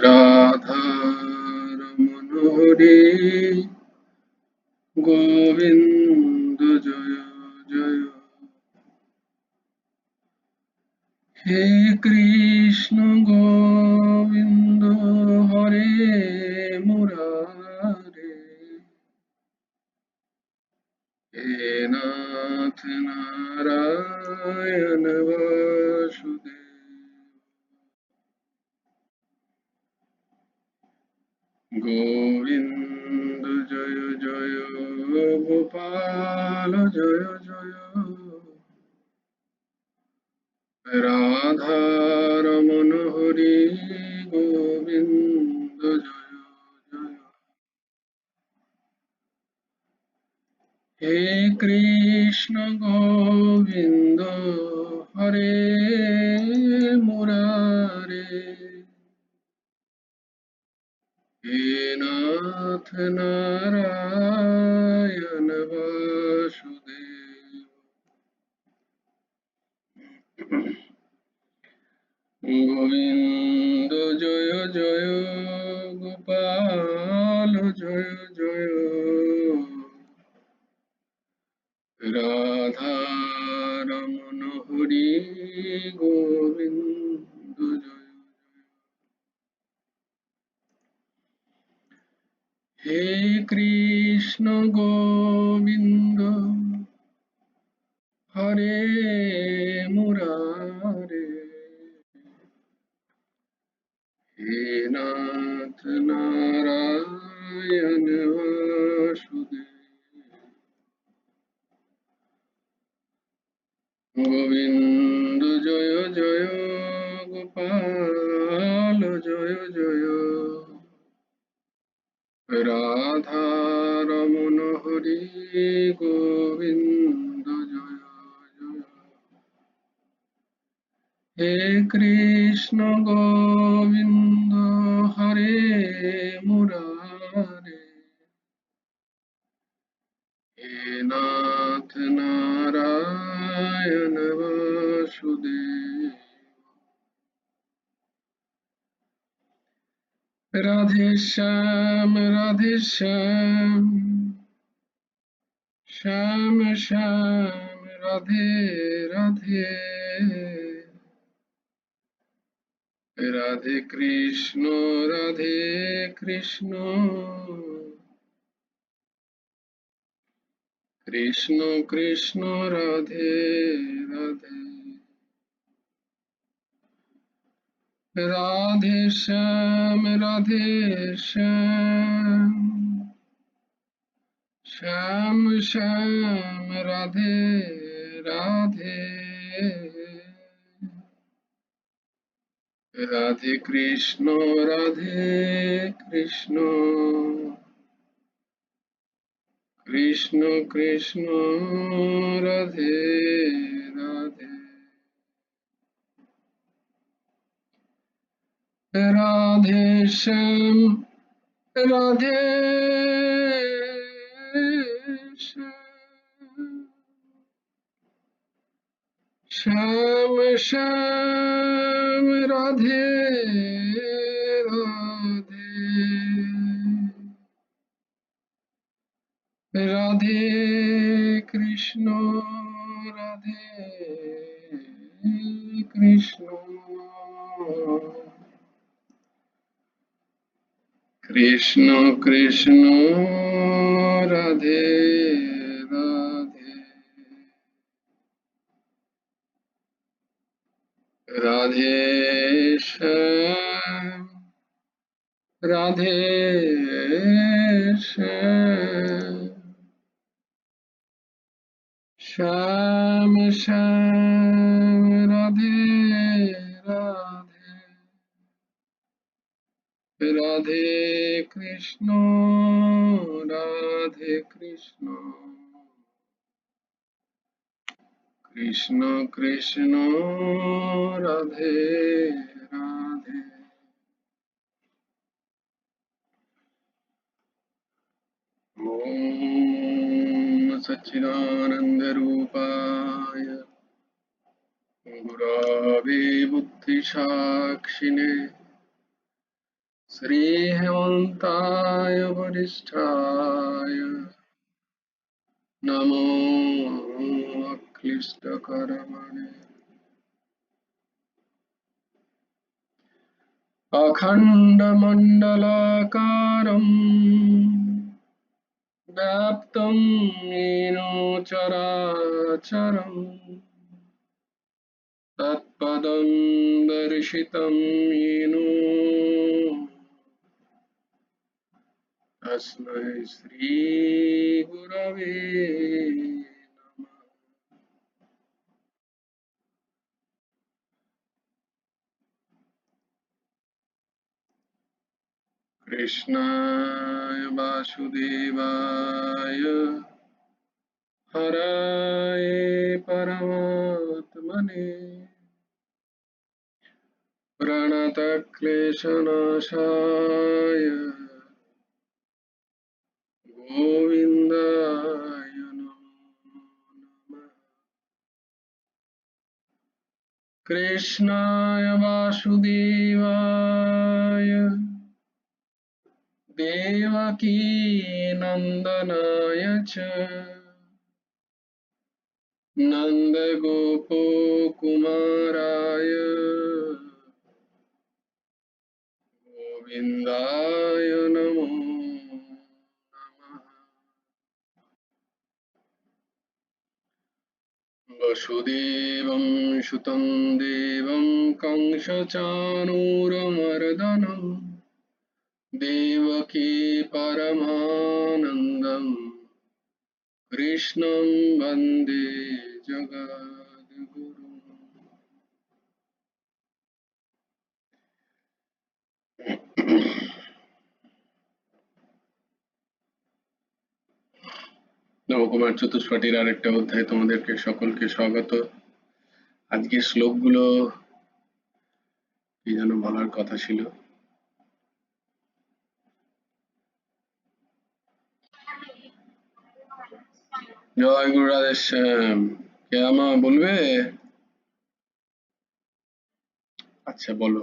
রাধারমণ হরি গোবিন্দ জয় জয়। হে কৃষ্ণ গোবিন্দ হরে মুরারে, হে নাথ নারায়ণ বাসুদেব। গোবিন্দ জয় জয় গোপাল জয় জয়, রাধারমণ হরি গোবিন্দ জয় জয়। হে কৃষ্ণ গোবিন্দ হরে মুরারে, হে নাথ নারায়ণ বাসুদেব। গোবিন্দ জয় জয় গোপাল জয় জয়, রাধারমণ হরি গোবিন্দ জয়। হে কৃষ্ণ গোবিন্দ হরে মুরারে, হে নাথ নারায়ণ বাসুদেব। গোবিন্দ জয় জয় গোপাল জয় জয়, রাধারমণ হরি গোবিন্দ জয় জয়। হে কৃষ্ণ গোবিন্দ হরে মুরারে, হে নাথ নারায়ণ বাসুদেব। রাধে শ্যাম রাধে শ্যাম, শ্যাম শ্যাম রাধে রাধে, রাধে কৃষ্ণ রাধে কৃষ্ণ, কৃষ্ণ কৃষ্ণ রাধে রাধে। রাধে শ্যাম রাধে শ্যাম, শ্যাম শ্যাম রাধে রাধে, রাধে কৃষ্ণ রাধে কৃষ্ণ, কৃষ্ণ কৃষ্ণ রাধে রাধে। রাধে শ্যাম রাধে শ্যাম, শ্যাম শ্যাম রাধে রাধে, রাধে কৃষ্ণ রাধে কৃষ্ণ, কৃষ্ণ কৃষ্ণ রাধে রাধে। রাধে শ্যাম রাধে শ্যাম, শ্যাম শ্যাম রাধে রাধে, রাধে কৃষ্ণ রাধে কৃষ্ণ, কৃষ্ণ কৃষ্ণ রাধে রাধে। ওম সচ্চিদানন্দ রূপায় গুরবে বুদ্ধি সাক্ষিণে श्रीहेमन्ताय वरिष्ठाय नमो अक्लिष्टकर्मणे अखण्डमण्डलाकारम् व्याप्तं येन चराचरम् तत्पदं दर्शितं येन तस्मै श्रीगुरवे नमः। कृष्णाय वासुदेवाय हराय परमात्मने प्रणतक्लेशनाशाय गोविन्दाय नमो नमः। कृष्णाय वासुदेवाय देवकीनन्दनाय च नन्दगोपकुमाराय गोविन्दाय नमो नमः। वसुदेवं सुतं देवं कंसचाणूरमर्दनं देवकी परमानन्दं कृष्णं वन्दे जगद्गुरुम्। নবকুমার চতুষ্পাঠীর আরেকটা অধ্যায় তোমাদেরকে সকলকে স্বাগত। আজকে শ্লোকগুলো কি যেন বলার কথা ছিল। জয় গুরু রাধেশ্যাম। কে আমা বলবে? আচ্ছা বলো।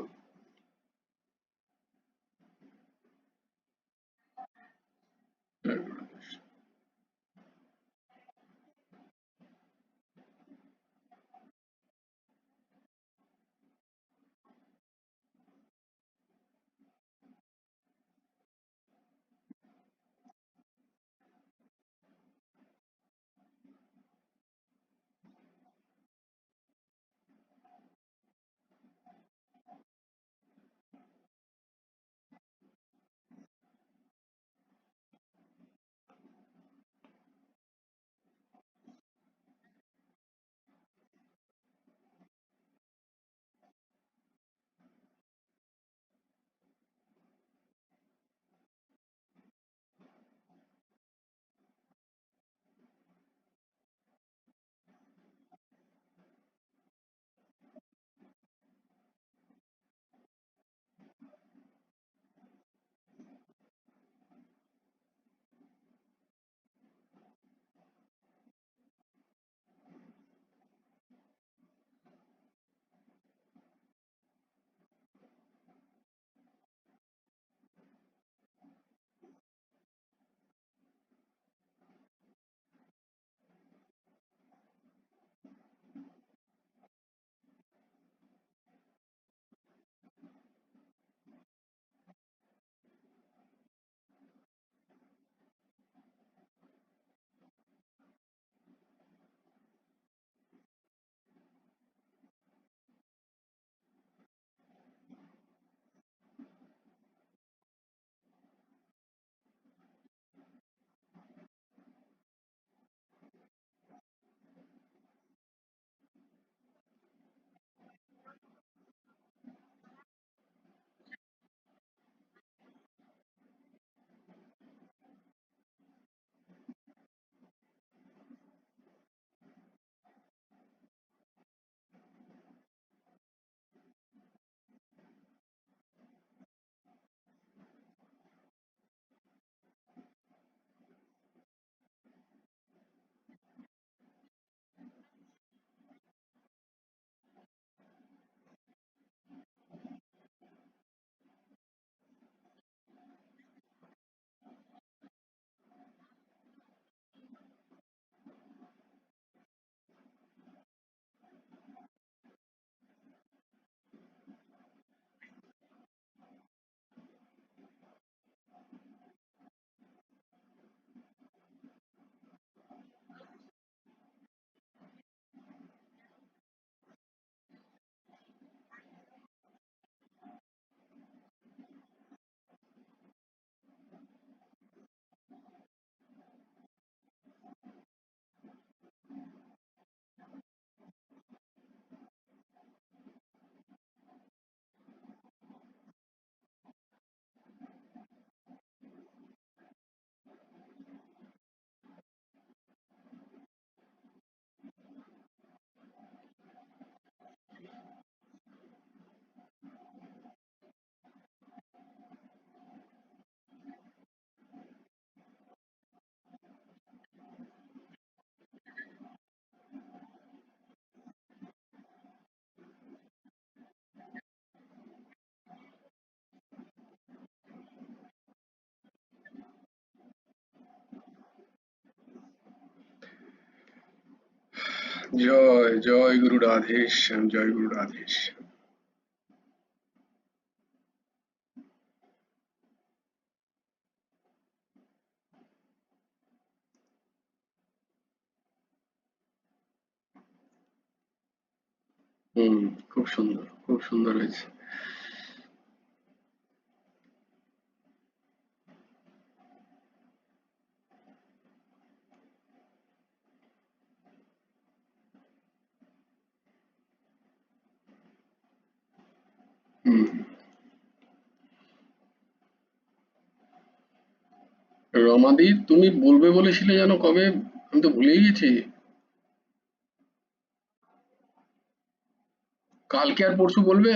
জয় জয় গুরু রাধেশ্যাম, জয় গুরু রাধেশ্যাম। হুম, খুব সুন্দর, খুব সুন্দর হয়েছে। হুম। রমাদি, তুমি বলবে বলেছিলে যেন কবে? আমি তো ভুলেই গেছি। কালকে আর পরশু বলবে?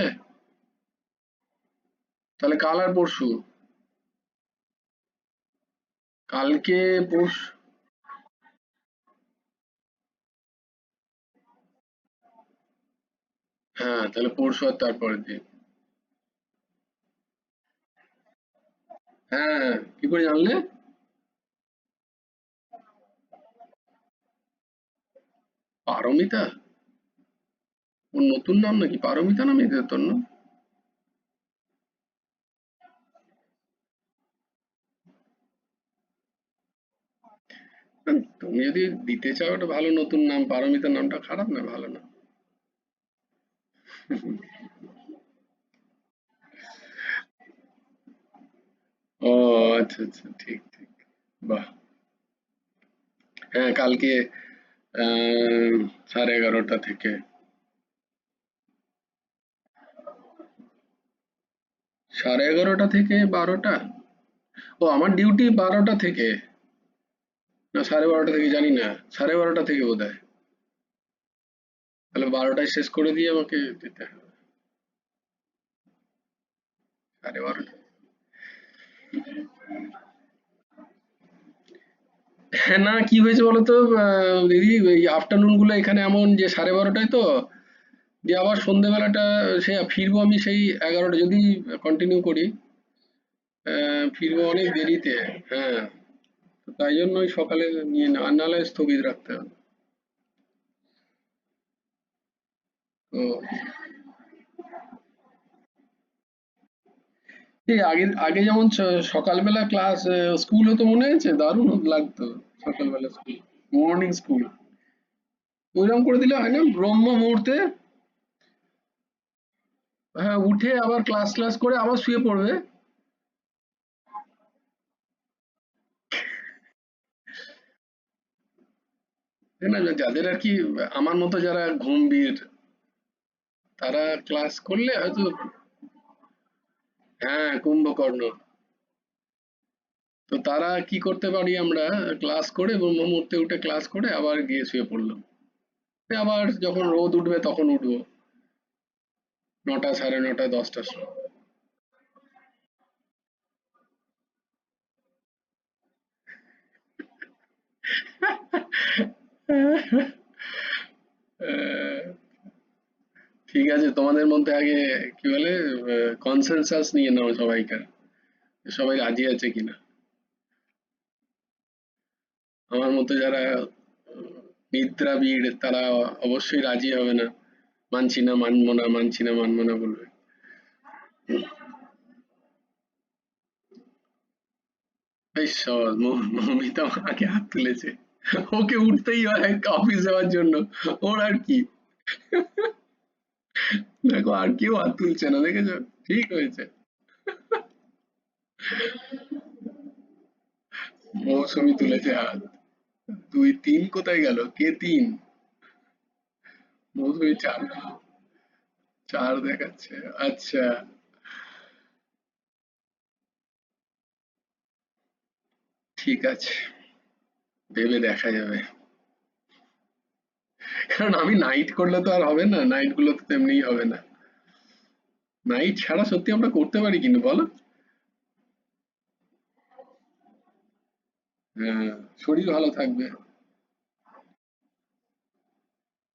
তাহলে কাল আর পরশু? কালকে, পরশু? হ্যাঁ, তাহলে পরশু আর তারপরের দিন। হ্যাঁ, হ্যাঁ, কি করে জানলে? পারমিতা? ওর নতুন নাম নাকি? পারমিতা নামই তো তোর নাম? তুমি যদি দিতে চাও একটা ভালো নতুন নাম, পারমিতা নামটা খারাপ না, ভালো না? ও আচ্ছা আচ্ছা, ঠিক ঠিক। বাহ। হ্যাঁ, কালকে 11:30 থেকে। 11:30 থেকে 12টা? ও, আমার ডিউটি 12টা থেকে। না, 12:30 থেকে জানি না। 12:30 থেকে বোধ হয়। তাহলে 12টায় শেষ করে দিয়ে আমাকে দিতে হবে। 12:30। হ্যাঁ, না, কি হয়েছে বলতো দিদি, এই আফটারনুন গুলো এখানে এমন যে 12:30টায় তো, দিয়ে আবার সন্ধেবেলাটা সে ফিরবো আমি সেই 11টা যদি কন্টিনিউ করি। ফিরবো অনেক দেরিতে। হ্যাঁ, তো তাই জন্য ওই সকালে নিয়ে না, আর নাহলে স্থগিত রাখতে হবে। তো এই আগে আগে যেমন সকালবেলা ক্লাস, স্কুল হতো, মনে আছে? দারুণ লাগতো সকালবেলা স্কুল, মর্নিং স্কুল। ওইরকম করে দিলে হয় না, ব্রহ্ম মুহূর্তে। হ্যাঁ, উঠে আবার ক্লাস ক্লাস করে আবার শুয়ে পড়বে। তাই না? যাদের আর কি আমার মতো যারা ঘুমবীর, তারা ক্লাস করলে হয়তো। হ্যাঁ, কুম্ভকর্ণ। তো তারা কি করতে পারি আমরা, ক্লাস করে ব্রহ্ম মুহূর্তে উঠে ক্লাস করে আবার গিয়ে শুয়ে পড়লাম। আবার যখন রোদ উঠবে তখন উঠবো, 9টা, 9:30, 10টার সময়। আহ, ঠিক আছে, তোমাদের মধ্যে আগে কি বলে কনসেনসাস নিয়ে নাও সবাইকার, সবাই রাজি আছে কিনা। আমার মতো যারা নিদ্রাবিড়, তারা অবশ্যই রাজি হবে না। মানছি না, মানবো না, মানছি না, মানবো না বলবে। বেশ সহজ, মৌমিতা আমাকে হাত তুলেছে। ওকে উঠতেই হয় অফিস যাওয়ার জন্য। ওর আর কি। দেখো, আর কেউ হাত তুলছে না, দেখেছো? ঠিক হয়েছে। মৌসুমী তুলেছে হাত। 2, 3 কোথায় গেল? কে 3? মৌসুমী 4। 4 দেখাচ্ছে। আচ্ছা, ঠিক আছে, ভেবে দেখা যাবে। কারণ আমি নাইট করলে তো আর হবে না, নাইট গুলো তো তেমনিই হবে না। নাইট ছাড়া সত্যি আমরা করতে পারি কিন্তু, বলো? হ্যাঁ, শরীর ভালো থাকবে।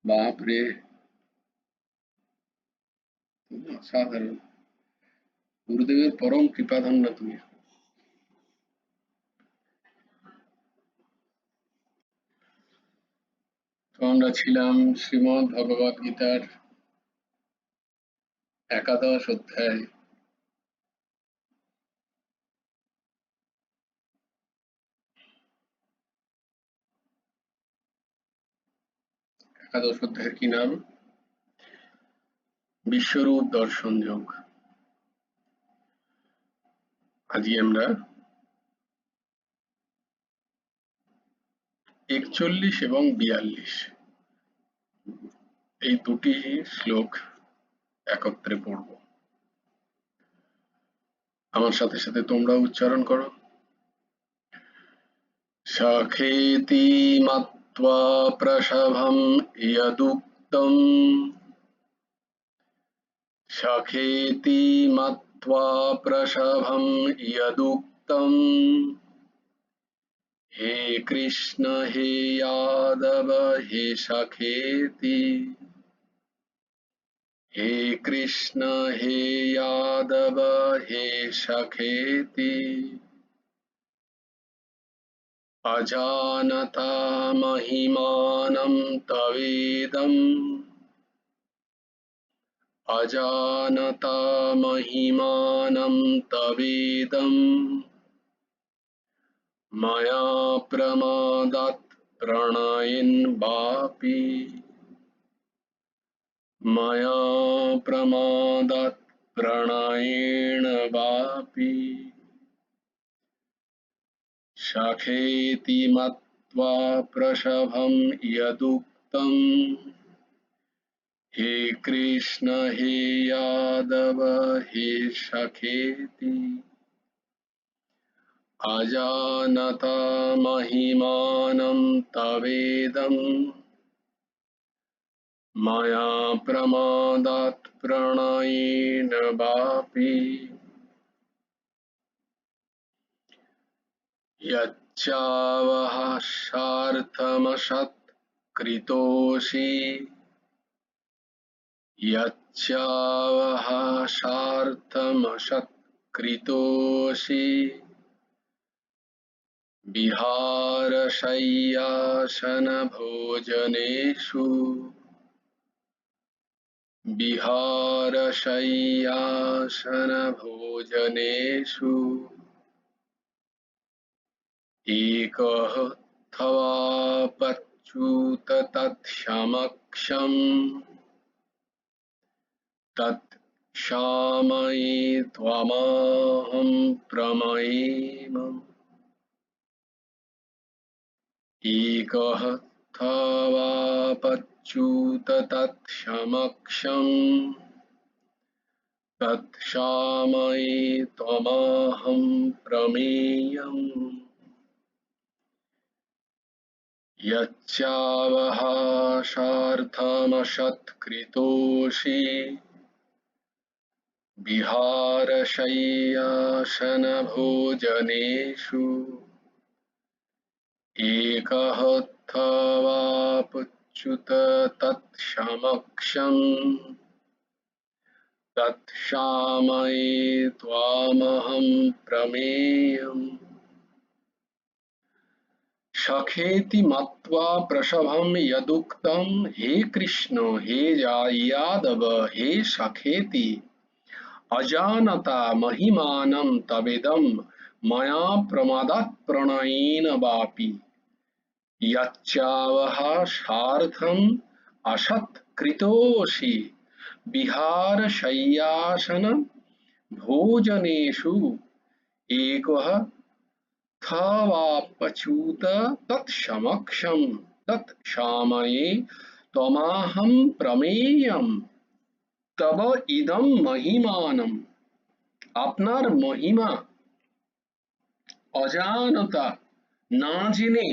বাপ রে, তুমি অসাধারণ। গুরুদেবের পরম কৃপাধন্য তুমি। তো আমরা ছিলাম শ্রীমদ্ ভগবদ গীতার একাদশ অধ্যায় একাদশ অধ্যায়ের কি নাম? বিশ্বরূপ দর্শন যোগ। আজকে আমরা ৪১ এবং ৪২ এই দুটি শ্লোক একত্রে পড়ব। আমার সাথে সাথে তোমরাও উচ্চারণ করো। সখেতি মত্বা প্রসভম ইয়দুক্তম, সখেতি মত্বা প্রসভম ইয়দুক্তম, हे कृष्ण हे यादव हे सखेति, हे कृष्ण हे यादव हे सखेति, अजानता महिमानं तवेदम्, अजानता महिमानं तवेदम्, मया प्रमादात् प्रणयेन वापि, मया प्रमादात् प्रणयेन वापि, सखेति मत्वा प्रसभं यदुक्तं, हे कृष्ण हे यादव हे सखेति, अजानता महिमानं तवेदम्, मया प्रमादात् प्रणयेन वापि, यच्चावहासार्थमसत्कृतोऽसि, यच्चावहासार्थमसत्कृतोऽसि, विहारशय्यासनभोजनेषु, विहारशय्यासनभोजनेषु, एकः तवापच्युत तत्समक्षम्, तत्क्षामये त्वमहं प्रमेयम्, एकः तवापच्युत तत्समक्षम्, तत्क्षामये त्वमहं प्रमेयम्, यच्चावहासार्थमसत्कृतोऽसि, विहारशय्यासनभोजनेषु, एकः तवापच्युत तत्समक्षम्, तत्क्षामये त्वमहं प्रमेयम्, सखेति मत्वा प्रसभं यदुक्तं, हे कृष्ण हे यादव हे सखेति, अजानता महिमानं तवेदं, मया प्रमादात् प्रणयेन वापि, यच्चावहासार्थम् असत्कृतोऽसि, विहारशय्यासन भोजनेषु, एकः तवापच्युत तत्समक्षं, तत्क्षामये त्वमहं प्रमेयम्, तव इदं महिमानम्, আপনার মহিমা অজানতা না জেনে,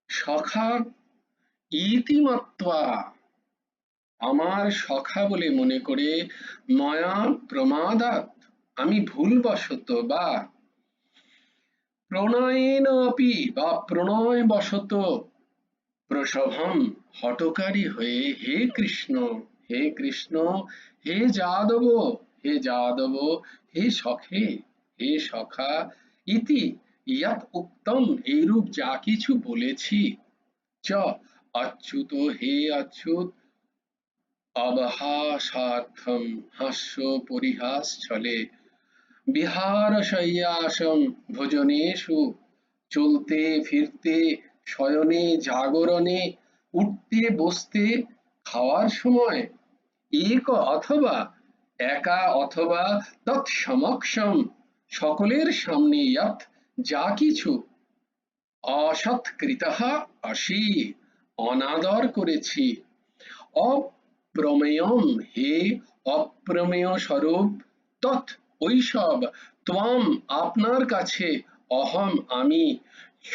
সখা ইতিমত্বা আমার সখা বলে মনে করে, ময়া প্রমাদাৎ আমি ভুলবশত বা প্রণয়েন অপি বা প্রণয় বশত, প্রসভম হঠকারী হয়ে, হে কৃষ্ণ হে কৃষ্ণ হে যাদব হে যাদব হে সখে হে সখা, ইতি ইয়াৎ উক্তম এইরূপ যা কিছু বলেছি, চ অচ্যুত হে অচ্যুত অবহাসার্থম হাস্য পরিহাস ছলে বিহার শয়্যাসম ভোজনেষু চলতে ফিরতে শয়নে জাগরণে উঠতে বসতে খাওয়ার সময় এক অথবা একা অথবা তৎসমক্ষম সকলের সামনে যৎ যা কিছু অসৎকৃতঃ আসি অনাদর করেছি অপ্রমেয়ম হে অপ্রমেয় স্বরূপ তৎ ঐসব ত্বম আপনার কাছে অহম আমি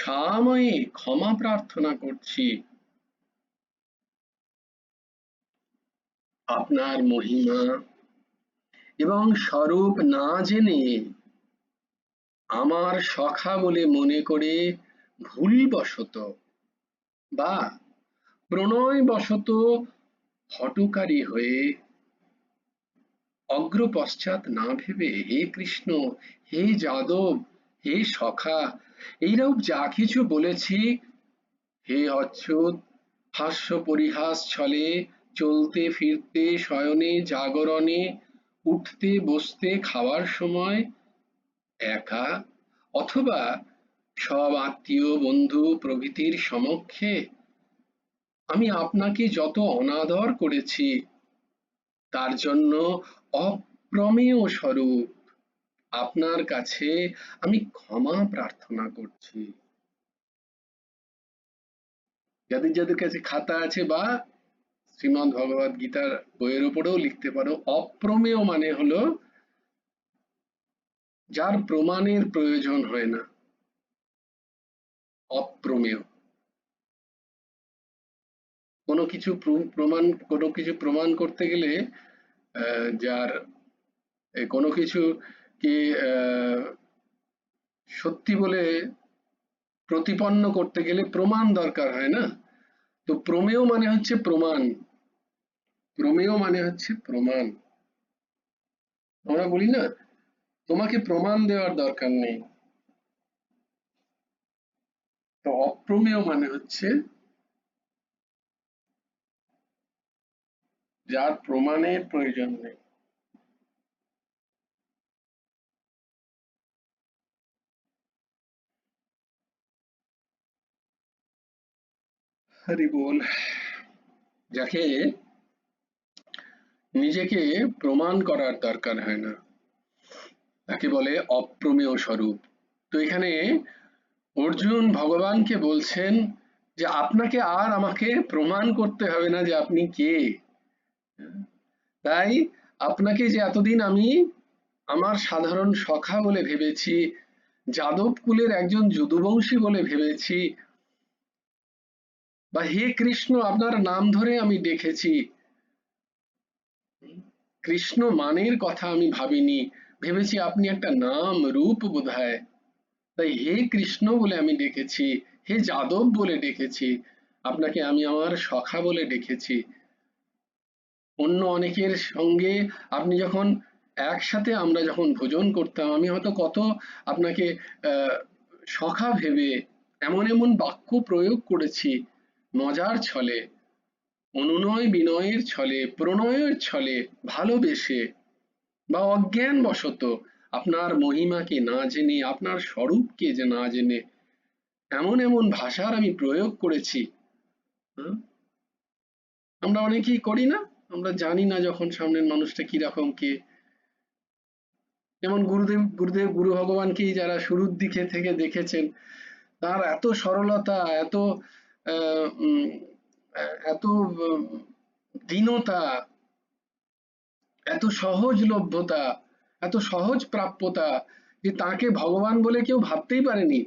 সাময়ে ক্ষমা প্রার্থনা করছি। আপনার মহিমা এবং স্বরূপ না জেনে আমার সখা বলে মনে করে ভুলবশত বা প্রণয়বশত হঠকারী হয়ে অগ্রপশ্চাৎ না ভেবে হে কৃষ্ণ, হে যাদব, হে সখা এইরূপ যা কিছু বলেছি, হে অচ্যুত হাস্য পরিহাস ছলে চলতে ফিরতে শয়নে জাগরণে উঠতে বসতে খাওয়ার সময় একা অথবা সব আত্মীয় বন্ধু প্রভৃতির সমক্ষে আমি আপনাকে যত অনাদর করেছি তার জন্য অপ্রমেয় স্বরূপ আপনার কাছে আমি ক্ষমা প্রার্থনা করছি। যাদের যাদের কাছে খাতা আছে বা শ্রীমদ্ ভগবদ গীতার বইয়ের উপরেও লিখতে পারো, অপ্রমেয় মানে হলো যার প্রমাণের প্রয়োজন হয় না, অপ্রমেয়। কোনো কিছু প্রমাণ করতে গেলে যার কোনো কিছু কি সত্যি বলে প্রতিপন্ন করতে গেলে প্রমাণ দরকার হয় না, তো প্রমেয় মানে হচ্ছে প্রমাণ, প্রমেয় মানে হচ্ছে প্রমাণ। আমরা বলি না তোমাকে প্রমাণ দেওয়ার দরকার নেই, তো অপ্রমেয় মানে হচ্ছে যার প্রমাণের প্রয়োজন নেই। হরি বল। যাকে নিজেকে প্রমাণ করার দরকার হয় না তাকে বলে অপ্রমেয় স্বরূপ। তো এখানে অর্জুন ভগবানকে বলছেন যে আপনাকে আর আমাকে প্রমাণ করতে হবে না যে আপনি কে, তাই আপনাকে যে এতদিন আমি আমার সাধারণ সখা বলে ভেবেছি, যাদব কুলের একজন যদুবংশী বলে ভেবেছি, বা হে কৃষ্ণ আপনার নাম ধরে আমি ডেকেছি, কৃষ্ণ মানের কথা আমি ভাবিনি, ভেবেছি আপনি একটা নাম রূপ বোধহয়, তাই হে কৃষ্ণ বলে আমি ডেকেছি, হে যাদব বলে ডেকেছি, আপনাকে আমি আমার সখা বলে ডেকেছি। অন্য অনেকের সঙ্গে আপনি যখন একসাথে আমরা যখন ভোজন করতাম আমি হয়তো কত আপনাকে সখা ভেবে এমন এমন বাক্য প্রয়োগ করেছি মজার ছলে, অনুনয় বিনয়ের ছলে, প্রণয়ের ছলে, ভালোবেসে বা অজ্ঞান বশত আপনার মহিমাকে না জেনে আপনার স্বরূপকে যে না জেনে এমন এমন ভাষার আমি প্রয়োগ করেছি। আমরা অনেকেই করি না, আমরা জানি না যখন সামনের মানুষটা কিরকম কে, যেমন গুরু ভগবানকেই যারা শুরুর দিকে থেকে দেখেছেন তার এত সরলতা, এত এত দীনতা, এত সহজলভ্যতা, এত সহজ প্রাপ্যতা যে তাকে ভগবান বলে কেউ ভাবতেই পারেনি,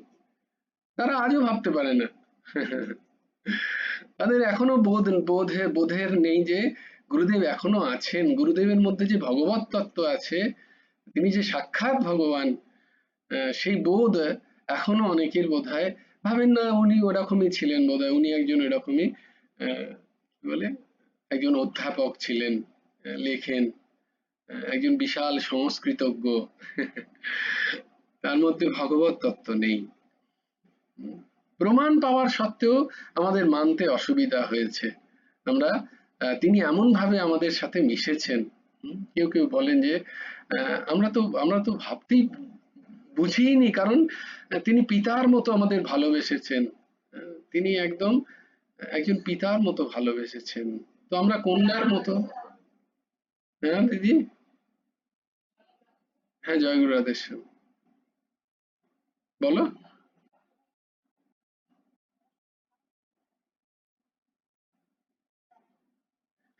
তারা আজও ভাবতে পারে না। তাদের এখনো বোধের নেই যে গুরুদেব এখনো আছেন, গুরুদেবের মধ্যে যে ভগবত তত্ত্ব আছে, তিনি যে সাক্ষাৎ ভগবান, সেই বোধ এখনো অনেকের বোধহয় ভাবেন না। উনি ওরকমই ছিলেন বোধহয়, উনি একজন এরকমই কি বলে একজন অধ্যাপক ছিলেন, লেখেন, একজন বিশাল সংস্কৃতজ্ঞ, তার মধ্যে ভগবত তত্ত্ব নেই। প্রমাণ পাওয়ার সত্ত্বেও আমাদের মানতে অসুবিধা হয়েছে। আমরা তিনি এমন ভাবে আমাদের সাথে মিশেছেন। কেউ কেউ বলেন যে আমরা তো ভাবতেই বুঝিনি, কারণ তিনি পিতার মতো আমাদের ভালোবেসেছেন। তিনি একজন পিতার মতো ভালোবেসেছেন। তো আমরা কন্যার মতো। হ্যাঁ দিদি। হ্যাঁ, জয়গুরু রাধেশ্যাম। বলো।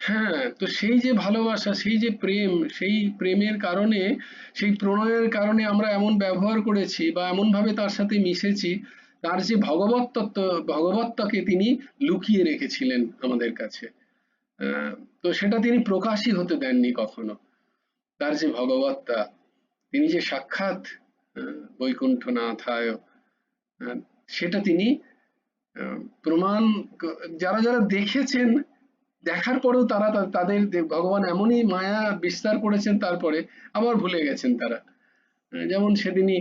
হ্যাঁ, তো সেই যে ভালোবাসা, সেই যে প্রেম, সেই প্রেমের কারণে, সেই প্রণয়ের কারণে আমরা এমন ব্যবহার করেছি বা এমন ভাবে তার সাথে মিশেছি, তার যে ভগবত তত্ত্ব, ভগবত্তাকে তিনি লুকিয়ে রেখেছিলেন আমাদের কাছে। আহ, তো সেটা তিনি প্রকাশই হতে দেননি কখনো। তার যে ভগবত্তা, তিনি যে সাক্ষাৎ বৈকুণ্ঠনাথায়, আহ, সেটা তিনি প্রমাণ, যারা যারা দেখেছেন, দেখার পরেও তারা তাদের ভগবান এমনই মায়া বিস্তার করেছেন, তারপরে আবার ভুলে গেছেন তারা। যেমন সেদিনই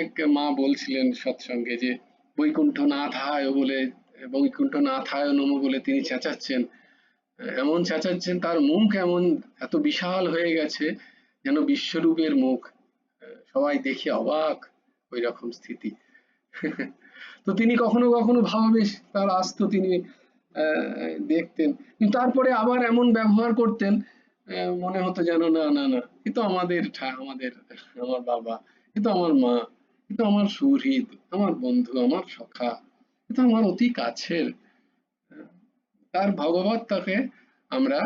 এক মা বলছিলেন সৎসঙ্গে যে বৈকুণ্ঠনাথায় বলে, বৈকুণ্ঠনাথায় নমঃ বলে তিনি চেঁচাচ্ছেন। এমন চেঁচাচ্ছেন, তার মুখ এমন এত বিশাল হয়ে গেছে, যেন বিশ্বরূপের মুখ। সবাই দেখে অবাক, ওই রকম স্থিতি। তো তিনি কখনো কখনো ভাবাবেশ তার আসতো, তিনি দেখতেন, কিন্তু তারপরে আবার এমন ব্যবহার করতেন, মনে হতো যেন না না না, এ তো আমাদের আমার বাবা, এ তো আমার মা, এ তো আমার সুহৃদ, আমার বন্ধু, আমার সখা, এ তো আমার অতি কাছের। তার ভগবত্তাকে আমরা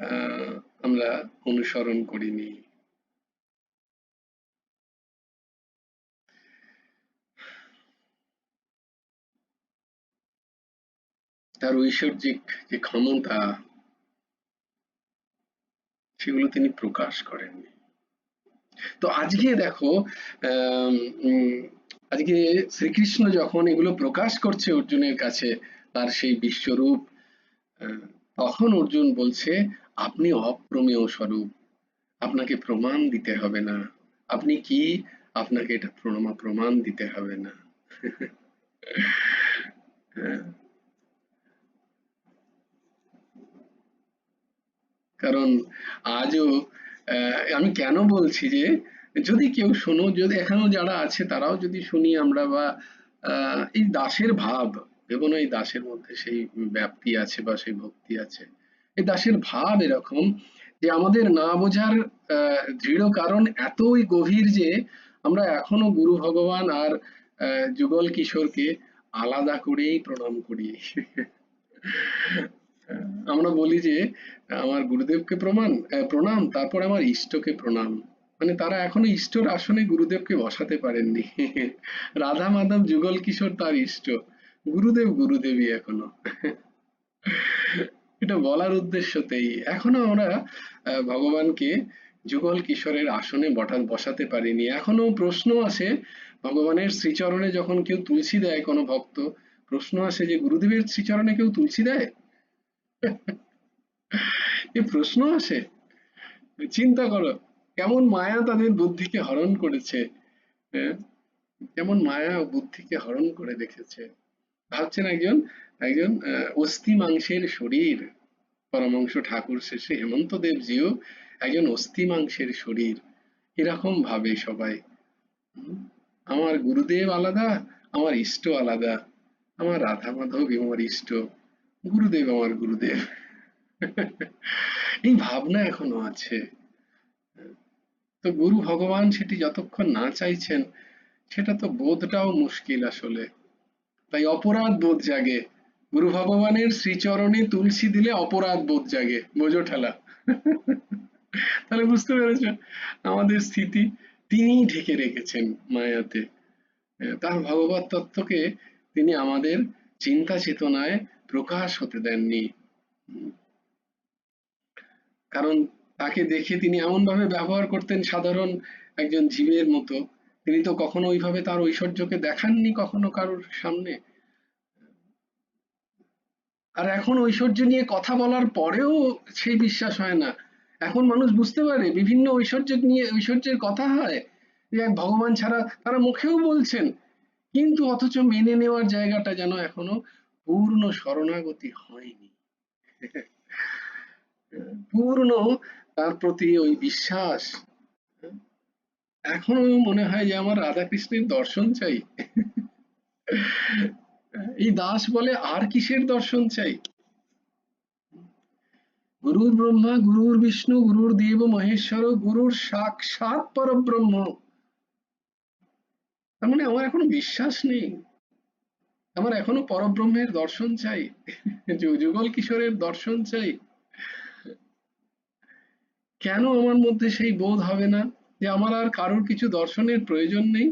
আহ, আমরা অনুসরণ করিনি। তার ঐশ্বরিক যে ক্ষমতা, সেগুলো তিনি প্রকাশ করেননি। তো আজকে দেখো, আম, উম, আজকে শ্রীকৃষ্ণ যখন এগুলো প্রকাশ করছে অর্জুনের কাছে, তার সেই বিশ্বরূপ, আহ, তখন অর্জুন বলছে, আপনি অপ্রমেয় স্বরূপ, আপনাকে প্রমাণ দিতে হবে না। আপনি কি, আপনাকে এটা প্রমাণ দিতে হবে না। হ্যাঁ, কারণ আজও আমি কেন বলছি যে, যদি কেউ শোনো, যদি এখনো যারা আছে তারাও যদি শুনি আমরা, বা এই দাসের ভাব, এবং এই দাসের মধ্যে সেই ব্যাপ্তি আছে বা সেই ভক্তি আছে, এই দাসের ভাব এরকম যে আমাদের না বোঝার দৃঢ় কারণ এতই গভীর যে আমরা এখনো গুরু ভগবান আর যুগল কিশোরকে আলাদা করেই প্রণাম করি। আমরা বলি যে আমার গুরুদেবকে প্রণাম, তারপর আমার ইষ্টকে প্রণাম। মানে তারা এখনো ইষ্টর আসনে গুরুদেবকে বসাতে পারেননি। রাধা মাধব যুগল কিশোর তার ইষ্ট, গুরুদেব গুরুদেবই এখনো। এটা বলার উদ্দেশ্যতেই এখনো আমরা ভগবানকে যুগল কিশোরের আসনে বসাতে পারিনি। এখনো প্রশ্ন আসে, ভগবানের শ্রীচরণে যখন কেউ তুলসী দেয়, কোনো ভক্ত, প্রশ্ন আসে যে গুরুদেবের শ্রীচরণে কেউ তুলসী দেয়? এ প্রশ্ন আসে। চিন্তা করো, কেমন মায়া তাদের বুদ্ধিকে হরণ করেছে। হ্যাঁ, কেমন মায়া বুদ্ধিকে হরণ করে রেখেছে। ভাবছেন একজন একজন অস্থি মাংসের শরীর, পরমাংশ ঠাকুর শেষে হেমন্ত দেবজিও একজন অস্থি মাংসের শরীর, এরকম ভাবে সবাই। হুম, আমার গুরুদেব আলাদা, আমার ইষ্ট আলাদা, আমার রাধা মাধব আমার ইষ্ট, গুরুদেব আমার গুরুদেব। এই ভাবনা এখনো আছে। তো গুরু ভগবান সেটি যতক্ষণ না চাইছেন, সেটা তো বোধটাও মুশকিল আসলে। তাই অপরাধ বোধ জাগে, গুরু ভগবানের শ্রীচরণে তুলসী দিলে অপরাধ বোধ জাগে, বোঝো ঠেলা। তাহলে বুঝতে পেরেছ আমাদের স্থিতি। তিনিই ঢেকে রেখেছেন মায়াতে। তার ভগবত তত্ত্বকে তিনি আমাদের চিন্তা চেতনায় প্রকাশ হতে দেননি। কারণ তাকে দেখে তিনি এমন ভাবে ব্যবহার করতেন সাধারণ একজন জীবের মতো। তিনি তো কখনো ওইভাবে তার ঐশ্বর্যকে দেখাননি কখনো কারোর সামনে। আর এখন ঐশ্বর্য নিয়ে কথা বলার পরেও সেই বিশ্বাস হয় না। এখন মানুষ বুঝতে পারে বিভিন্ন ঐশ্বর্য নিয়ে ঐশ্বর্যের কথা হয়, যে এক ভগবান ছাড়া, তারা মুখেও বলছেন কিন্তু অথচ মেনে নেওয়ার জায়গাটা যেন এখনো পূর্ণ শরণাগতি হয়নি। পূর্ণ তার প্রতি ওই বিশ্বাস। এখনো মনে হয় যে আমার রাধাকৃষ্ণের দর্শন চাই। এই দাস বলে আর কিসের দর্শন চাই? গুরুর ব্রহ্মা গুরুর বিষ্ণু গুরুর দেব মহেশ্বর গুরুর সাক্ষাৎ পরব্রহ্ম। তার মানে আমার এখনো বিশ্বাস নেই, আমার এখনো পরব্রহ্মের দর্শন চাই, যুগল কিশোরের দর্শন চাই। কেন আমার মধ্যে সেই বোধ হবে না যে আমার আর কারোর কিছু দর্শনের প্রয়োজন নেই,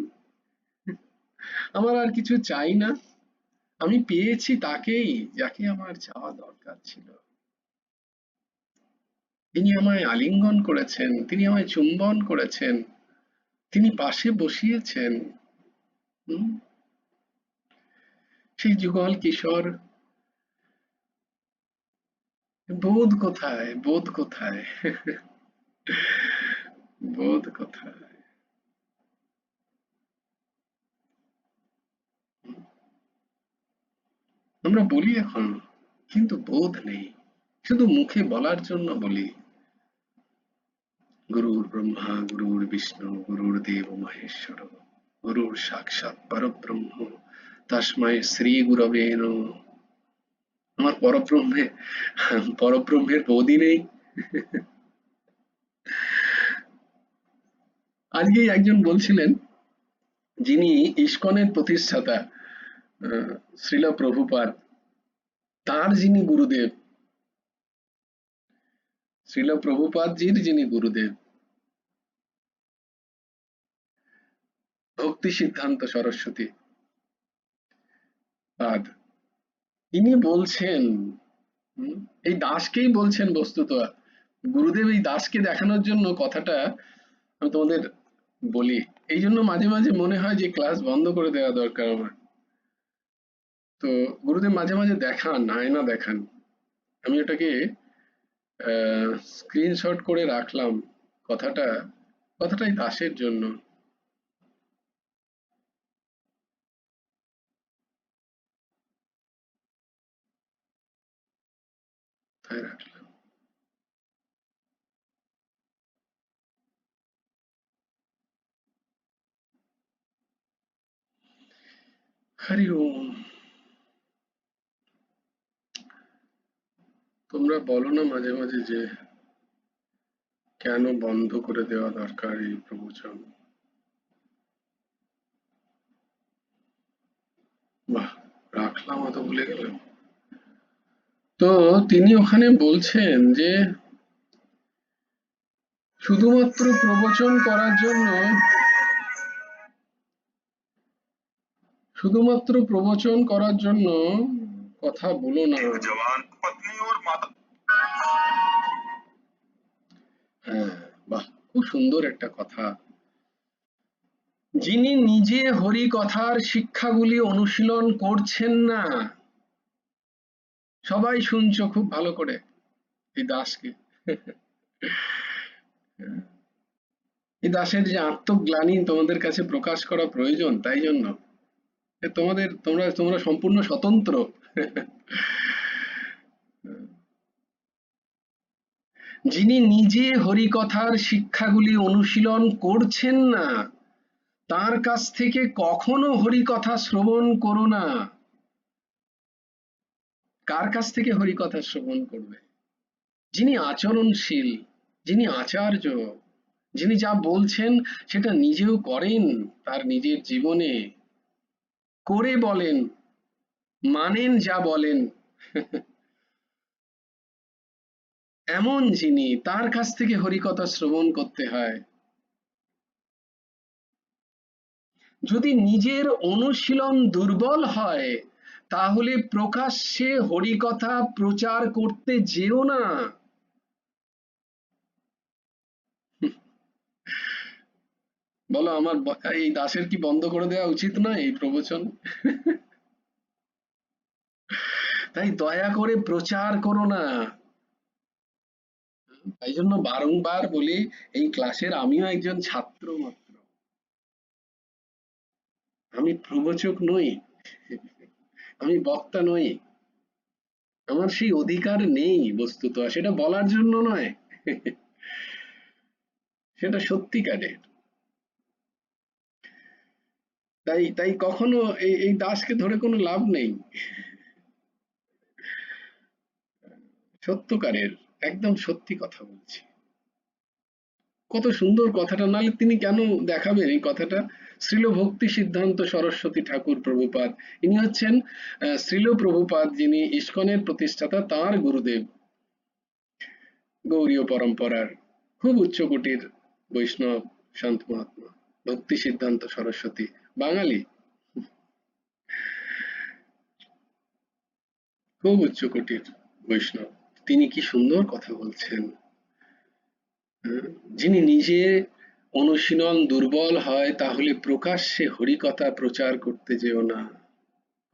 আমার আর কিছু চাই না, আমি পেয়েছি তাকেই যাকে আমার চাওয়া দরকার ছিল। তিনি আমায় আলিঙ্গন করেছেন, তিনি আমায় চুম্বন করেছেন, তিনি পাশে বসিয়েছেন। হুম, সেই যুগল কিশোর বোধ কোথায়, বোধ কোথায়, বোধ কোথায়? আমরা বলি এখন, কিন্তু বোধ নেই, শুধু মুখে বলার জন্য বলি। গুরুর ব্রহ্মা গুরুর বিষ্ণু গুরুর দেব মহেশ্বর গুরুর সাক্ষাৎ পরব্রহ্ম তস্মৈ শ্রী গুরবে নমঃ। আমার পরব্রহ্মে, পরব্রহ্মের বোধই নেই। আজকেই একজন বলছিলেন, যিনি ইস্কনের প্রতিষ্ঠাতা শ্রীল প্রভুপাদ, তার যিনি গুরুদেব, শ্রীল প্রভুপাদজির যিনি গুরুদেব, ভক্তি সিদ্ধান্ত সরস্বতী পাদ, তিনি বলছেন, এই দাসকেই বলছেন বস্তুত। গুরুদেব এই দাসকে দেখানোর জন্য কথাটা আমি তোমাদের বলি, এই জন্য মাঝে মাঝে মনে হয় যে ক্লাস বন্ধ করে দেওয়া দরকার আমার। তো গুরুদেব মাঝে মাঝে দেখান, আয়না দেখান, আমি ওটাকে স্ক্রিনশট করে রাখলাম। কথাটা, কথাটাই দাসের জন্য তাই রাখলাম। হরি ওম। তোমরা বলো না মাঝে মাঝে যে কেন বন্ধ করে দেওয়া দরকার এই প্রবচন। বাহ, রাখলাম, অত ভুলে গেলাম। তো তিনি ওখানে বলছেন যে শুধুমাত্র প্রবচন করার জন্য, শুধুমাত্র প্রবচন করার জন্য কথা বলো না। হ্যাঁ, বাহ, খুব সুন্দর একটা কথা। যিনি নিজে হরি কথার শিক্ষাগুলি অনুশীলন করছেন না, সবাই শুনছো খুব ভালো করে এই দাসকে, এই দাসের যে আত্মগ্লানি তোমাদের কাছে প্রকাশ করা প্রয়োজন, তাই জন্য তোমাদের, তোমরা তোমরা সম্পূর্ণ স্বতন্ত্র। যিনি নিজে হরিকথার শিক্ষাগুলি অনুশীলন করছেন না, তার কাছ থেকে কখনো হরিকথা শ্রবণ করো না। কার কাছ থেকে হরিকথা শ্রবণ করবে? যিনি আচরণশীল, যিনি আচার্য, যিনি যা বলছেন সেটা নিজেও করেন, তার নিজের জীবনে করে বলেন, মানেন যা বলেন, এমন যিনি, তার কাছ থেকে হরিকথা শ্রবণ করতে হয়। যদি নিজের অনুশীলন দুর্বল হয়, তাহলে প্রকাশ্যে হরিকথা প্রচার করতে যেও না। বলো আমার এই দাসের কি বন্ধ করে দেওয়া উচিত না এই প্রবচন? তাই দয়া করে প্রচার করো না। তাই জন্য বারংবার বলি, এই ক্লাসের আমিও একজন ছাত্র মাত্র। আমি প্রবচক নই, আমি বক্তা নই, আমার সেই অধিকার নেই বস্তুত, সেটা বলার জন্য নয়, সেটা সত্যিকারের। তাই তাই কখনো এই দাসকে ধরে কোনো লাভ নেই, সত্যকারের, একদম সত্যি কথা বলছি। কত সুন্দর কথাটা, নাহলে তিনি কেন দেখাবেন এই কথাটা? শ্রীল ভক্তি সিদ্ধান্ত সরস্বতী ঠাকুর প্রভুপাদ, ইনি হচ্ছেন শ্রীল প্রভুপাদ, যিনি ইস্কনের প্রতিষ্ঠাতা, তার গুরুদেব, গৌড়ীয় পরম্পরার খুব উচ্চকোটির বৈষ্ণব সন্ত মহাত্মা, ভক্তি সিদ্ধান্ত সরস্বতী, বাঙালি, খুব উচ্চকোটির বৈষ্ণব। তিনি কি সুন্দর কথা বলছেন। যিনি নিজে অনুশীলন দুর্বল হয়, তাহলে প্রকাশ্যে হরিকথা প্রচার করতে যেও না,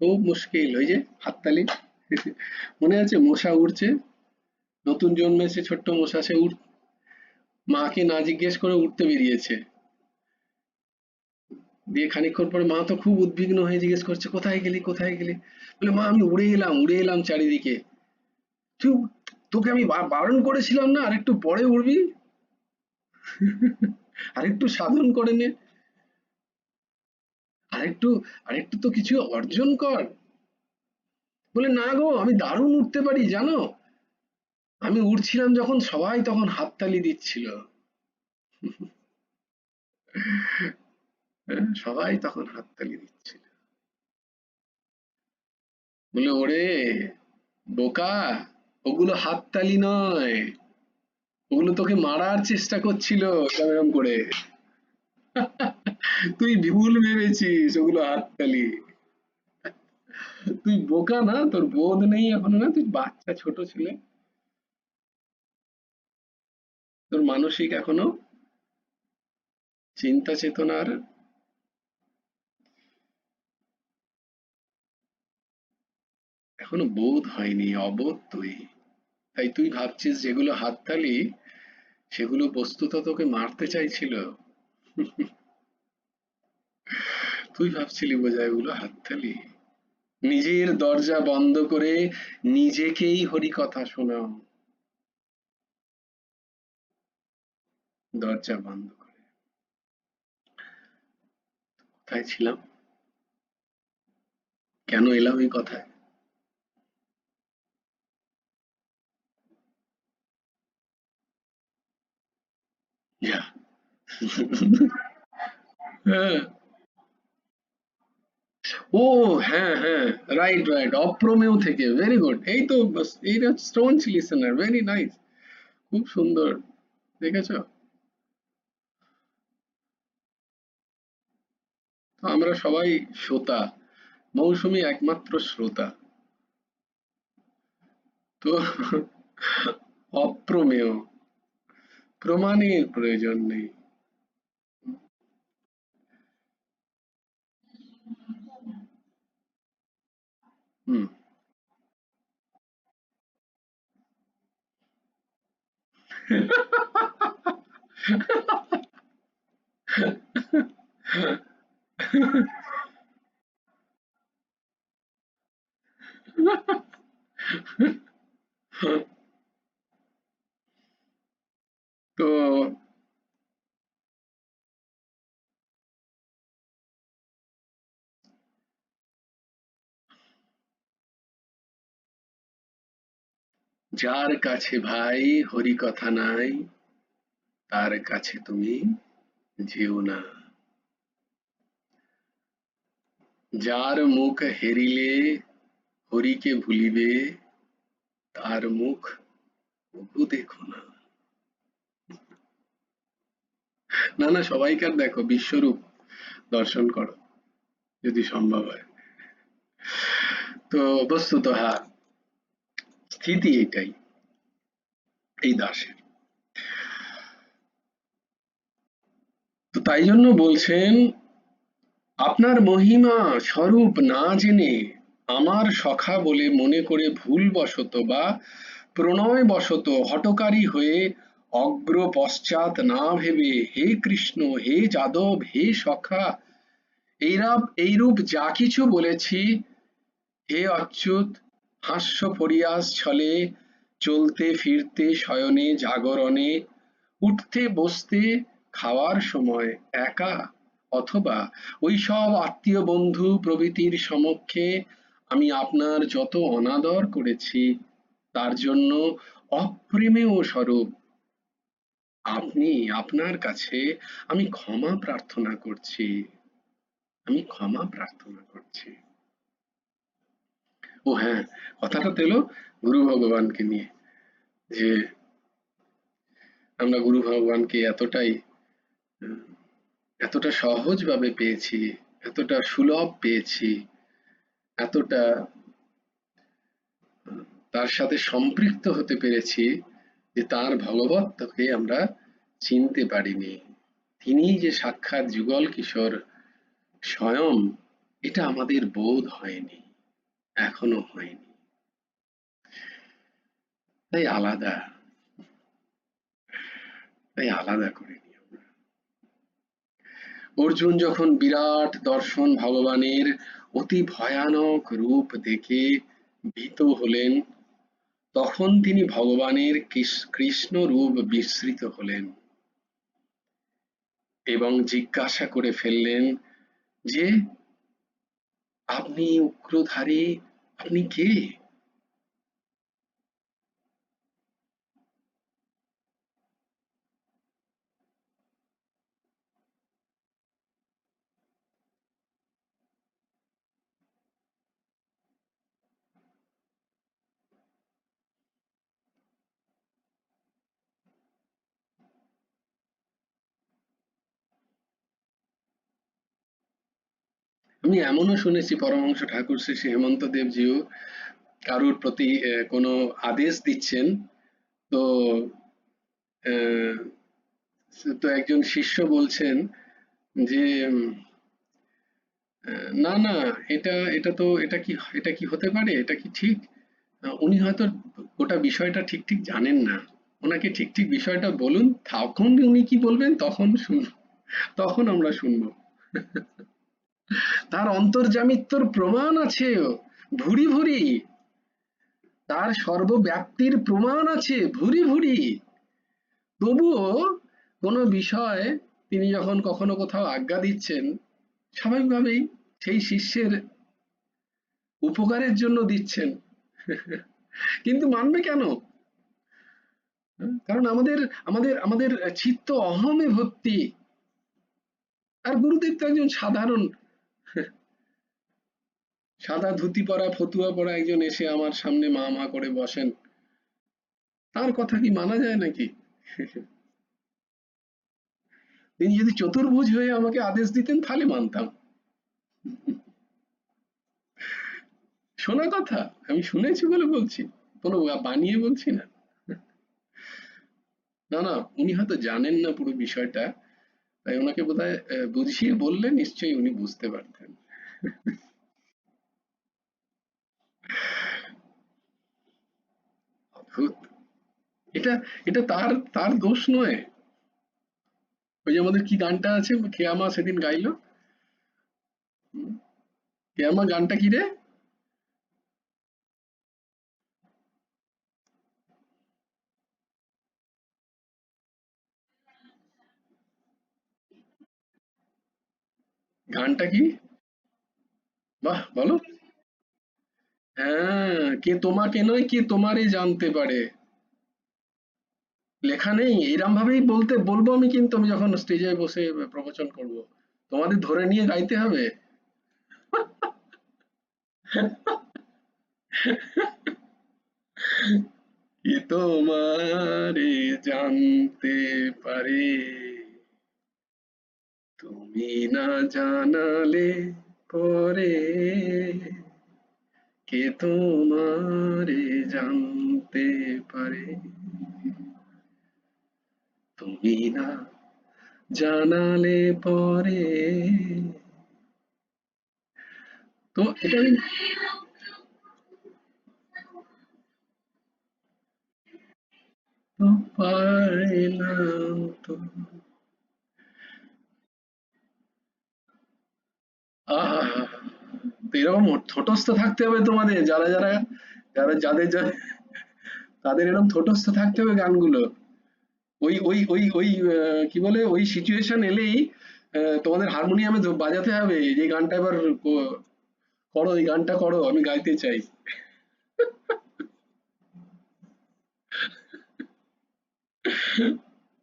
খুব মুশকিল। ওই যে হাততালি, মনে আছে মশা উড়ছে, নতুন জন্মেছে ছোট্ট মশা, সে মাকে না জিজ্ঞেস করে উঠতে বেরিয়েছে, দিয়ে খানিকক্ষণ পরে মা তো খুব উদ্বিগ্ন হয়ে জিজ্ঞেস করছে, কোথায় গেলি কোথায় গেলি? বলে, মা আমি উড়ে এলাম চারিদিকে। তুই, তোকে আমি বারণ করেছিলাম না আরেকটু পরে উড়বি, আরেকটু সাধন করে নে, আরেকটু আরেকটু তো কিছু অর্জন কর। বলে, না গো, আমি দারুণ উঠতে পারি জানো, আমি উড়ছিলাম যখন সবাই তখন হাততালি দিচ্ছিল, সবাই তখন হাততালি দিচ্ছিল। বলে, ওরে বোকা, ওগুলো হাততালি নয়, ওগুলো তোকে মারার চেষ্টা করছিল এরম করে, তুই ভুল ভেবেছিস ওগুলো হাততালি, তুই বোকা না, তোর বোধ নেই এখনো, না তুই বাচ্চা ছোট ছেলে, তোর মানসিক এখনো চিন্তা চেতনার এখনো বোধ হয়নি, অবোধ তুই। তাই তুই ভাবছিস যেগুলো হাততালি, সেগুলো বস্তুত তোকে মারতে চাইছিল, তুই ভাবছিলি বোধহয় ওগুলো হাততালি। নিজের দরজা বন্ধ করে নিজেকেই হরিকথা শোনাও, দরজা বন্ধ করে। কোথায় ছিলাম, কেন এলাম এই কথায়? যা, হ্যাঁ, ও হ্যাঁ হ্যাঁ, রাইট রাইট, অপ্রমেয় থেকে, ভেরি গুড, এই তো এইটা স্টোনস লিসেনার, ভেরি নাইস, খুব সুন্দর, দেখেছো? তো আমরা সবাই শ্রোতা, মৌসুমী একমাত্র শ্রোতা, তো অপ্রমেয়, প্রমাণের প্রয়োজন নেই। হুম। তো যার কাছে ভাই হরি কথা নাই, তার কাছে তুমি যেও না। যার মুখ হেরিলে হরিকে ভুলিবে, তার মুখ কভু দেখো না। না না, সবাইকার দেখো, বিশ্বরূপ দর্শন করো যদি সম্ভব হয়। তো বস্তুত হ্যাঁ, স্থিতি এটাই, এই দাসের। তো তাই জন্য বলছেন, আপনার মহিমা স্বরূপ না জেনে আমার সখা বলে মনে করে ভুলবশত বা প্রণয়বশত হঠকারী হয়ে অগ্র পশ্চাৎ না ভেবে হে কৃষ্ণ, হে যাদব, হে সখা, এইরূপ যা কিছু বলেছি, হে অচ্যুত, হাস্য পরিহাস ছলে, চলতে ফিরতে শয়নে জাগরণে, উঠতে বসতে খাওয়ার সময় একা অথবা ওইসব আত্মীয় বন্ধু প্রভৃতির সমক্ষে আমি আপনার যত অনাদর করেছি তার জন্য অপ্রেমেয় স্বরূপ আপনার কাছে আমি ক্ষমা প্রার্থনা করছি। আমি ক্ষমা প্রার্থনা করছি। ও হ্যাঁ, কথাটা তো এলো গুরু ভগবানকে নিয়ে, যে আমরা গুরু ভগবানকে উম, এতটা সহজভাবে পেয়েছি, এতটা সুলভ পেয়েছি, এতটা তার সাথে সম্পৃক্ত হতে পেরেছি যে তার ভগবত্বকে আমরা চিনতে পারিনি। তিনি যে সাক্ষাৎ যুগল কিশোর স্বয়ং, এটা আমাদের বোধ হয়নি, এখনো হয়নি। তাই আলাদা, তাই আলাদা করে নিই আমরা। অর্জুন যখন বিরাট দর্শন ভগবানের অতি ভয়ানক রূপ দেখে ভীত হলেন, তখন তিনি ভগবানের কৃষ্ণ রূপ বিস্মৃত হলেন এবং জিজ্ঞাসা করে ফেললেন যে, আপনি উগ্রধারী, আপনি কে? আমি এমনও শুনেছি পরমহংস ঠাকুর শ্রী শ্রী হেমন্ত দেবজিও কারুর প্রতি কোনো আদেশ দিচ্ছেন, তো আহ, তো একজন শিষ্য বলছেন যে না না, এটা কি হতে পারে, এটা কি ঠিক? উনি হয়তো গোটা বিষয়টা ঠিক ঠিক জানেন না, ওনাকে ঠিক ঠিক বিষয়টা বলুন, তখন উনি কি বলবেন তখন তখন আমরা শুনবো। তার অন্তর্যামিত্বর প্রমাণ আছে ভুরি ভুরি, তার সর্বব্যাপ্তির প্রমাণ আছে ভুরি ভুরি। তবুও কোনো বিষয় তিনি যখন কখনো কোথাও আজ্ঞা দিচ্ছেন, স্বাভাবিকভাবেই সেই শিষ্যের উপকারের জন্য দিচ্ছেন। কিন্তু মানবে কেন? কারণ আমাদের আমাদের আমাদের চিত্ত অহমে ভর্তি। আর গুরুদেব তো একজন সাধারণ সাদা ধুতি পরা ফতুয়া পরা একজন এসে আমার সামনে মা মা করে বসেন, তার কথা কি মানা যায় নাকি? তিনি যদি চতুর্ভুজ হয়ে আমাকে আদেশ দিতেন তাহলে মানতাম। শোনা কথা, আমি শুনেছি বলে বলছি, কোনো বানিয়ে বলছি না। না না, উনি হয়তো জানেন না পুরো বিষয়টা, তাই ওনাকে বোধহয় বুঝিয়ে বললে নিশ্চয়ই উনি বুঝতে পারতেন। অদ্ভুত। এটা এটা তার তার দোষ নয়। ওই যে আমাদের কি গানটা আছে, কেয়ামা সেদিন গাইলো, কেয়ামা গানটা কি রে? গানটা কি? বাহ, বলো। হ্যাঁ, কে তোমাকে নয় কে তোমারে জানতে পারে। লেখা নেই, এরম ভাবেই বলবো আমি, কিন্তু আমি যখন স্টেজে বসে প্রবচন করব, তোমাদের ধরে নিয়ে গাইতে হবে। কে তোমারে জানতে পারে, তুমি না জানালে পরে, কে তোমারে জানতে পারে, তুমি না জানালে পরে। তো এটা আমি তো পাইলাম তো। আহা! তো এরকম ঠোঁটস্থ থাকতে হবে তোমাদের, যাদের তাদের এরকম ঠোঁটস্থ থাকতে হবে গানগুলো। ওই কি বলে, ওই সিচুয়েশন এলেই তোমাদের হারমোনিয়ামে বাজাতে হবে যে গানটা এবার করো, এই গানটা করো, আমি গাইতে চাই।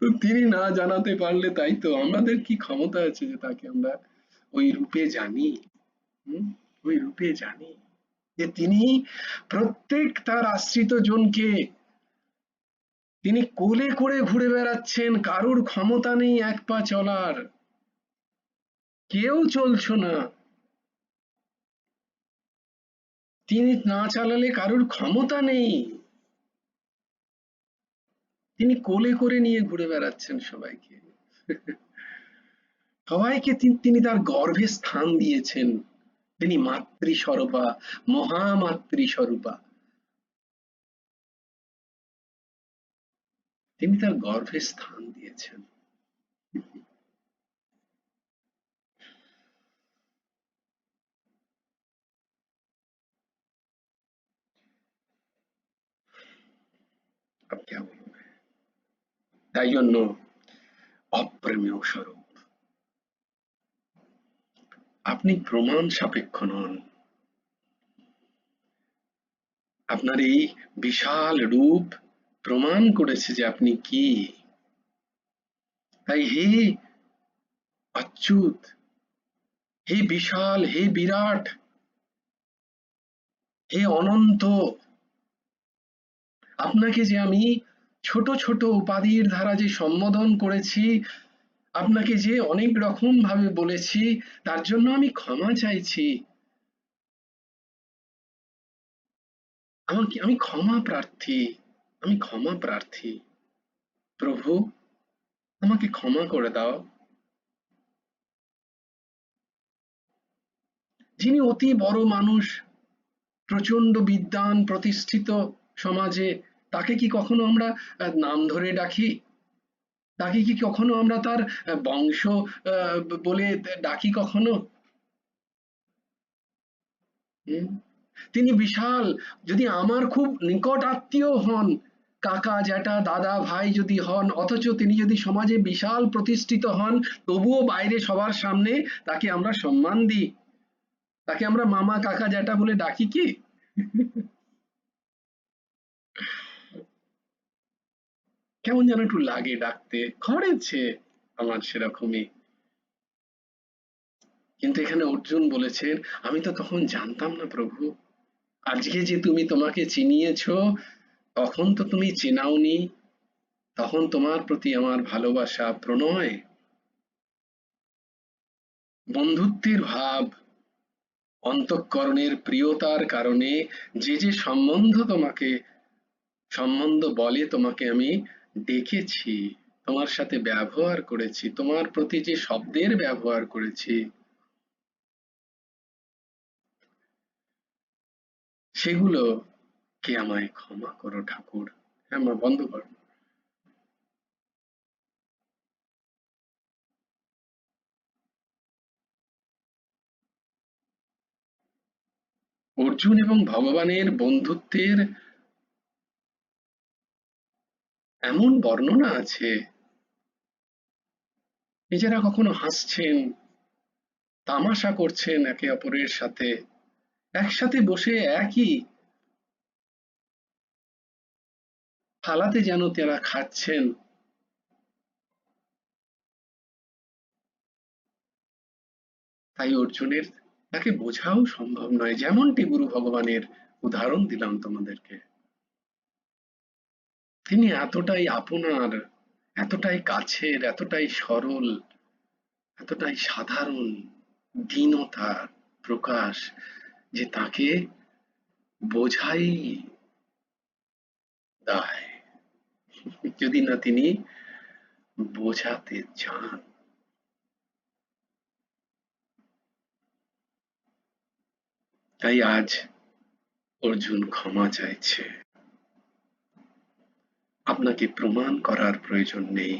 তো তিনি না জানাতে পারলে তাই তো, আমাদের কি ক্ষমতা আছে যে তাকে আমরা ওই রূপে জানি? হুম? ওই রূপে জানি যে তিনি প্রত্যেক তার আশ্রিত জনকে তিনি কোলে করে ঘুরে বেড়াচ্ছেন, কারুর ক্ষমতা নেই এক পা চলার, কেউ চলছো না, তিনি না চালালে কারুর ক্ষমতা নেই, তিনি কোলে করে নিয়ে ঘুরে বেড়াচ্ছেন সবাইকে। সবাইকে তিনি তার গর্ভে স্থান দিয়েছেন। তিনি মাতৃস্বরূপা, মহামাতৃস্বরূপা, তিনি তার গর্ভে স্থান দিয়েছেন। अब क्या बोलूं मैं? তাই জন্য অপ্রেমেয় স্বরূপ, আপনি প্রমাণ সাপেক্ষ নন। আপনার এই বিশাল রূপ প্রমাণ করেছে যে আপনি কি। তাই হে অচ্যুত, হে বিশাল, হে বিরাট, হে অনন্ত, আপনাকে যে আমি ছোট ছোট উপাধির দ্বারা যে সম্বোধন করেছি, আপনাকে যে অনেক রকম ভাবে বলেছি, তার জন্য আমি ক্ষমা চাইছি। আমি ক্ষমা প্রার্থী, আমি ক্ষমা প্রার্থী। প্রভু, আমাকে ক্ষমা করে দাও। যিনি অতি বড় মানুষ, প্রচন্ড বিদ্বান, প্রতিষ্ঠিত সমাজে, তাকে কি কখনো আমরা নাম ধরে ডাকি? তাকে কি কখনো আমরা তার বংশ বলে ডাকি কখনো? হুম? তিনি বিশাল, যদি আমার খুব নিকট আত্মীয় হন, কাকা, জ্যাঠা, দাদা, ভাই যদি হন, অথচ তিনি যদি সমাজে বিশাল প্রতিষ্ঠিত হন, তবুও বাইরে সবার সামনে তাকে আমরা সম্মান দিই, তাকে আমরা মামা, কাকা, জ্যাঠা বলে ডাকি কি? কেমন যেন একটু লাগে ডাকতে, হয়েছে আমার সেরকমই। কিন্তু এখানে অর্জুন বলেছেন, আমি তো তখন জানতাম না প্রভু, আজকে যে তুমি তোমাকে চিনিয়েছো, তখন তো তুমি চেনাওনি, তখন তোমার প্রতি আমার ভালোবাসা, প্রণয়, বন্ধুত্বের ভাব, অন্তঃকরণের প্রিয়তার কারণে যে যে সম্বন্ধ বলে তোমাকে আমি ডেকেছি, তোমার সাথে ব্যবহার করেছি, তোমার প্রতি যে শব্দের ব্যবহার করেছি, সেগুলো কে আমায় ক্ষমা করো ঠাকুর। হ্যাঁ মা, বন্ধ কর। অর্জুন এবং ভগবানের বন্ধুত্বের এমন বর্ণনা আছে, নিজেরা কখনো হাসছেন, তামাশা করছেন একে অপরের সাথে, একসাথে বসে একই থালাতে যেন তারা খাচ্ছেন। তাই অর্জুনের, তাকে বোঝাও সম্ভব নয়, যেমনটি গুরু ভগবানের উদাহরণ দিলাম তোমাদেরকে। তিনি এতটাই আপনার, এতটাই কাছের, এতটাই সরল, এতটাই সাধারণ, দীনতার প্রকাশ, যে তাকে বোঝাই দায়, যদি না তিনি বোঝাতে চান। তাই আজ অর্জুন ক্ষমা চাইছে। আপনাকে প্রমাণ করার প্রয়োজন নেই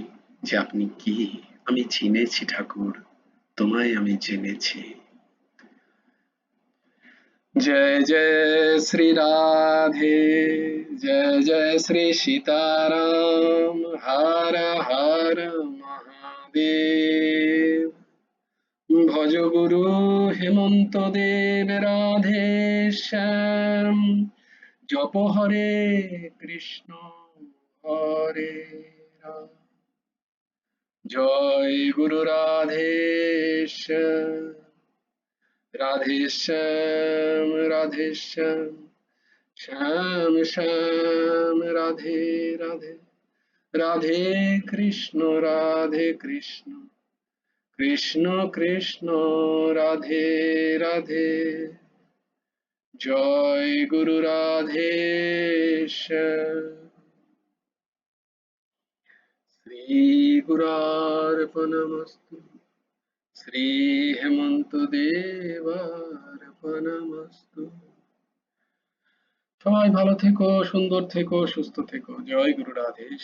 যে আপনি কি। আমি চিনেছি ঠাকুর, তোমায় আমি জেনেছি। जय जय श्री राधे, जय जय श्री सीताराम, हर हर महादेव। ভজ গুরু হেমন্ত দেব রাধে শ্যাম, জপ হরে কৃষ্ণ হরে রাম, জয় গুরু রাধে শ্যাম, রাধে শ্যাম রাধে শ্যাম, শ্যাম শ্যাম রাধে রাধে, রাধে কৃষ্ণ কৃষ্ণ কৃষ্ণ রাধে রাধে, জয় গুরু রাধে শ্যাম। শ্রী গুরার্পণমস্তু, শ্রী হেমন্ত দেবার্পণমস্তু। সবাই ভালো থেকো, সুন্দর থেকো, সুস্থ থেকো। জয় গুরু রাধেশ।